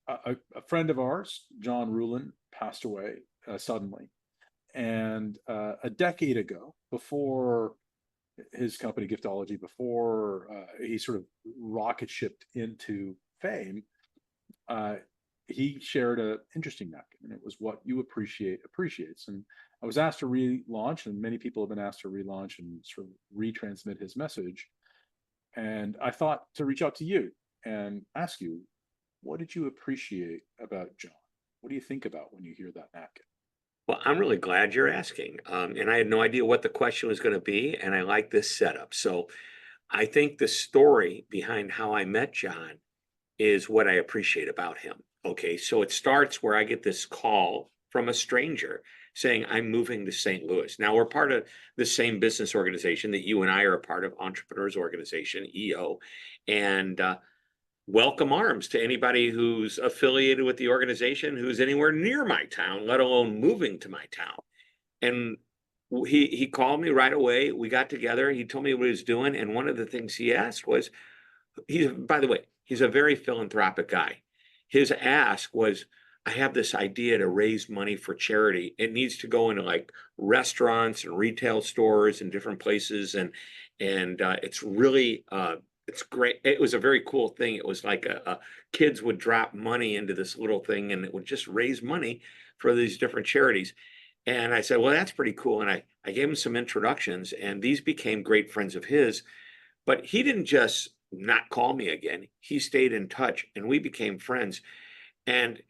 A friend of ours, John Ruhlin, passed away suddenly. And a decade ago, before his company Giftology, before he sort of rocket shipped into fame, uh, he shared an interesting napkin, and it was what you appreciate appreciates. And I was asked to relaunch, and many people have been asked to relaunch and sort of retransmit his message. And I thought to reach out to you and ask you, what did you appreciate about John? What do you think about when you hear that napkin? Well, I'm really glad you're asking. And I had no idea what the question was going to be, and I like this setup. So I think the story behind how I met John is what I appreciate about him. Okay, so it starts where I get this call from a stranger saying, I'm moving to St. Louis. Now, we're part of the same business organization that you and I are a part of, Entrepreneurs Organization, EO. And welcome arms to anybody who's affiliated with the organization who's anywhere near my town, let alone moving to my town. And he called me right away. We got together. He told me what he was doing, and one of the things he asked was, by the way, he's a very philanthropic guy. His ask was, I have this idea to raise money for charity. It needs to go into like restaurants and retail stores and different places, and it's really it's great. It was a very cool thing. It was like a kids would drop money into this little thing, and it would just raise money for these different charities. And I said, well, that's pretty cool. And I gave him some introductions, and these became great friends of his. But he didn't just not call me again. He stayed in touch, and we became friends. And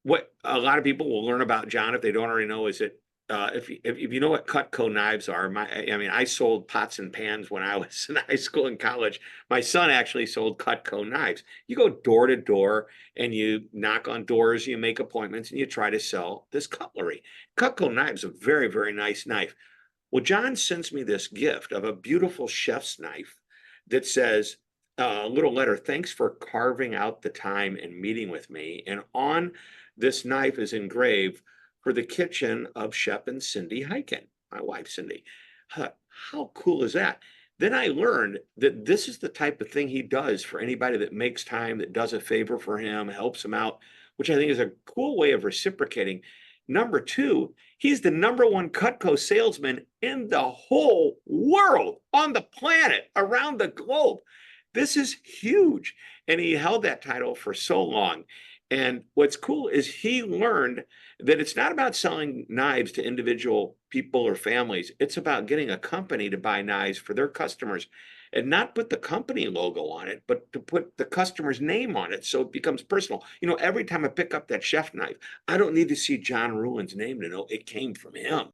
what a lot of people will learn about John, if they don't already know, is that if you know what Cutco knives are, I mean, I sold pots and pans when I was in high school and college. My son actually sold Cutco knives. You go door to door and you knock on doors, you make appointments, and you try to sell this cutlery. Cutco knives, a very, very nice knife. Well, John sends me this gift of a beautiful chef's knife that says, a little letter, thanks for carving out the time and meeting with me. And on this knife is engraved, for the kitchen of Shep and Cindy Hyken, my wife, Cindy. How cool is that? Then I learned that this is the type of thing he does for anybody that makes time, that does a favor for him, helps him out, which I think is a cool way of reciprocating. Number two, he's the number one Cutco salesman in the whole world, on the planet, around the globe. This is huge. And he held that title for so long. And what's cool is he learned that it's not about selling knives to individual people or families. It's about getting a company to buy knives for their customers and not put the company logo on it, but to put the customer's name on it so it becomes personal. You know, every time I pick up that chef knife, I don't need to see John Ruhlin's name to know it came from him.